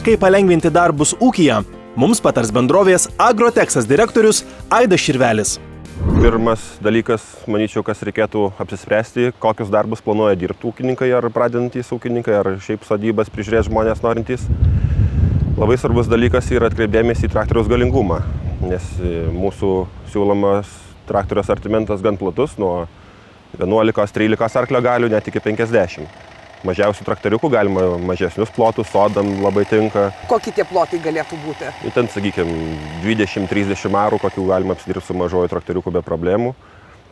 Kaip palengvinti darbus ūkyje, mums patars bendrovės Agrotexas direktorius Aidas Širvelis. Pirmas dalykas, manyčiau, kas reikėtų apsispręsti, kokius darbus planuoja dirbti ūkininkai ar pradedantys ūkininkai, ar šiaip sodybas prižiūrės žmonės norintys. Labai svarbus dalykas yra atkreipdėmėsi į traktoriaus galingumą, nes mūsų siūlomas traktorių asortimentas gan platus, nuo 11-13 arklio galių net iki 50. Mažiausių traktoriukų galima mažesnius plotus, sodam labai tinka. Kokie tie plotai galėtų būti? Ten, sakykime, 20-30 arų, kokių galima apsidirbti su mažoju traktoriuku be problemų.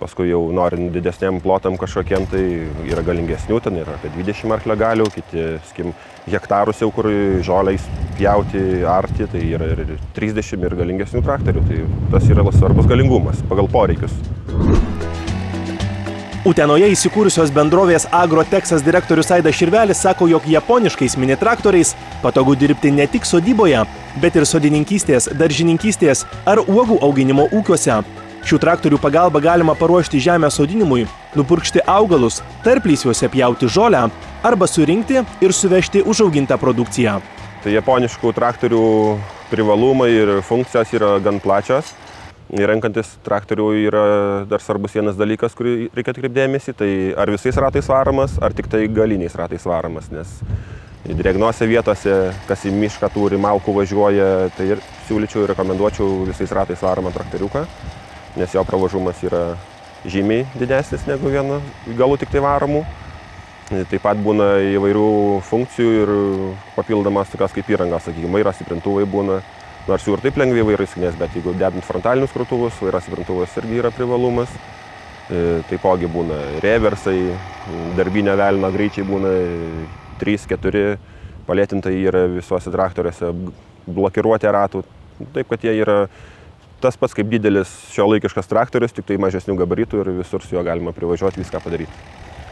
Paskui jau norint didesniam plotam kažkokiem, tai yra galingesnių, ten yra apie 20 arklio galių, kiti, sakykim, hektarus jau, kur žoliais pjauti, arti, tai yra ir 30 ir galingesnių traktorių. Tai tas yra svarbus galingumas pagal poreikius. Utenoje įsikūrusios bendrovės Agrotexas direktorius Aidas Širvelis sako, jog japoniškais mini traktoriais patogu dirbti ne tik sodyboje, bet ir sodininkystės, daržininkystės ar uogų auginimo ūkiuose. Šių traktorių pagalba galima paruošti žemę sodinimui, nupurkšti augalus, tarplysviuose pjauti žolę arba surinkti ir suvežti užaugintą produkciją. Tai japoniškų traktorių privalumai ir funkcijos yra gan plačios. Renkantis traktorių yra dar svarbus vienas dalykas, kurį reikia atkreipti dėmesį, tai ar visais ratais varomas, ar tik tai galiniais ratais varomas, nes drėgnose vietose, kas į mišką turi, malkų važiuoja, tai ir siūlyčiau ir rekomenduočiau visais ratais varomą traktoriuką, nes jo pravažumas yra žymiai didesnis negu vienu galu tik tai varomų. Taip pat būna įvairių funkcijų ir papildomas tokios kaip įrangos, sakykime, vairo stiprintuvai būna. Nors jų ir taip lengviai vairai suknės, bet jeigu dedant frontalinius krūtuvus, vairo stiprintuvas irgi yra privalumas. Taipogi būna reversai, darbinio velnio greičiai būna 3-4, palėtintai yra visuose traktoriuose, blokiruoti ratų. Taip, kad jie yra tas pats kaip didelis šiuolaikiškas traktorius, tik tai mažesnių gabaritų ir visur su juo galima privažiuoti, viską padaryti.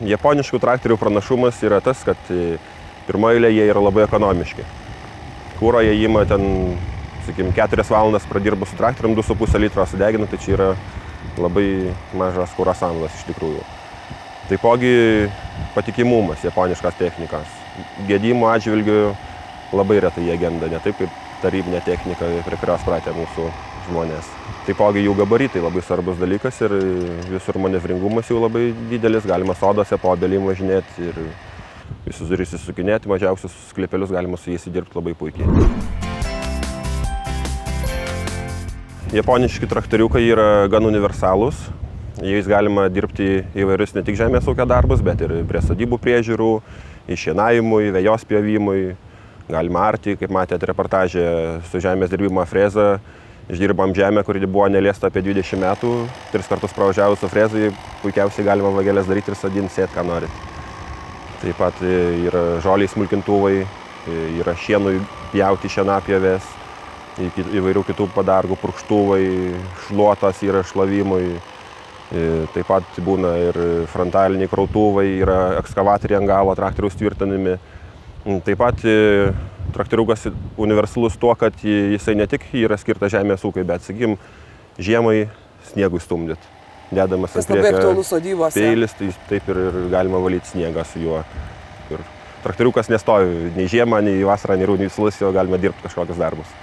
Japoniškų traktorių pranašumas yra tas, kad pirmoje eilėje jie yra labai ekonomiški. Kuro jie ima ten, sakykime, 4 valandas pradirba su traktorium, 2,5 litro sudegina, tai čia yra labai mažas kuro sąnaudas iš tikrųjų. Taipogi patikimumas japoniškas technikas. Gedimo atžvilgiu labai retai jie genda, ne taip kaip tarybinė technika, prie kurios pratę mūsų žmonės. Taipogi jų gabaritai labai svarbus dalykas ir visur manevringumas jų labai didelis, galima sodose po obelim važinėti ir visus duris įsukinėti, mažiausius sklepelius galima su jais įdirbti labai puikiai. Japoniški traktoriukai yra gan universalūs. Jais galima dirbti įvairius ne tik žemės ūkio darbus, bet ir prie sodybų priežiūrų, įšienavimui, vejos pjovimui. Galima arti, kaip matėte reportažė su žemės dirbimo freza. Išdirbam žemę, kuri buvo neliesta apie 20 metų. 3 kartus pravažiavus su frezai, puikiausiai galima vagelės daryti ir sodinti, sėti, ką norit. Taip pat yra žoliai smulkintuvai, yra šienui pjauti šienapjovės, įvairių kitų padargų, purkštuvai, šluotos yra šlavimui. Taip pat būna ir frontaliniai krautuvai, yra ekskavatoriai ant galo, traktoriaus tvirtinami. Taip pat traktoriukas universalus tuo, kad jisai ne tik yra skirtas žemės ūkiui, bet, sakykim, žiemai sniegui stumdyti. Dedamas ant priekio peilis, tai taip ir galima valyti sniegą su juo. Ir traktoriukas nestovi nei žiemą, nei vasarą, nei rudenį, visus jo galima dirbti kažkokius darbus.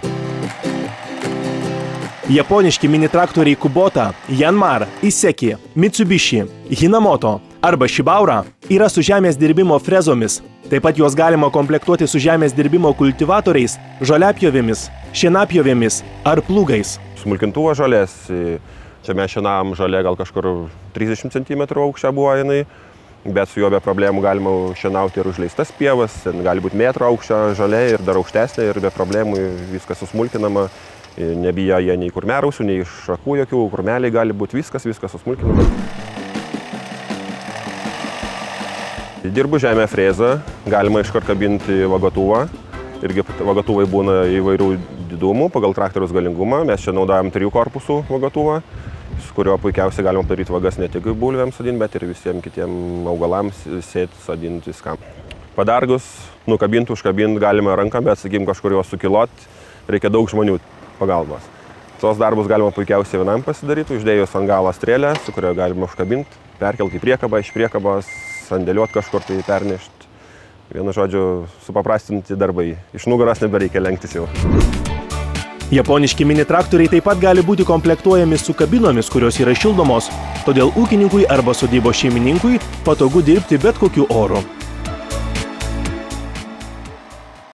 Japoniški mini traktoriai Kubota, Yanmar, Iseki, Mitsubishi, Hinamoto arba Shibaura yra su žemės dirbimo frezomis. Taip pat juos galima komplektuoti su žemės dirbimo kultivatoriais, žoliapjovėmis, šienapjovėmis ar plūgais. Smulkintuvo žolės, čia mes šienavom žolė gal kažkur 30 cm aukščia buvo jinai, bet su juo be problemų galima šienauti ir užleistas pievas, gali būti metro aukščio žolė ir dar aukštesnė ir be problemų viskas susmulkinama. Nebijo jie nei kurmiarausių, nei šakų jokių, kurmeliai gali būti viskas susmulkinama. Dirbu žemę frezą, galima iškart kabinti vagatuvą. Irgi vagatuvai būna įvairių didumų pagal traktoriaus galingumą. Mes čia naudojam 3 korpusų vagatuvą, su kurio puikiausiai galima daryti vagas ne tik bulvėms sodinti, bet ir visiems kitiems augalams sėti, sodinti viskam. Padargus, nukabinti, užkabinti galima ranką, bet, sakykim, kažkur juos sukilot, reikia daug žmonių pagalbos. Tos darbus galima puikiausiai vienam pasidaryti, uždėjus ant galo strėlę, su kurio galima užkabinti, perkelti į priekabą, iš priekabos, sandėliuoti kažkur tai pernešti. Vienu žodžiu, supaprastinti darbai. Iš nugaros nebereikia lenktis jau. Japoniški mini traktoriai taip pat gali būti komplektuojami su kabinomis, kurios yra šildomos, todėl ūkininkui arba sodybos šeimininkui patogu dirbti bet kokiu oru.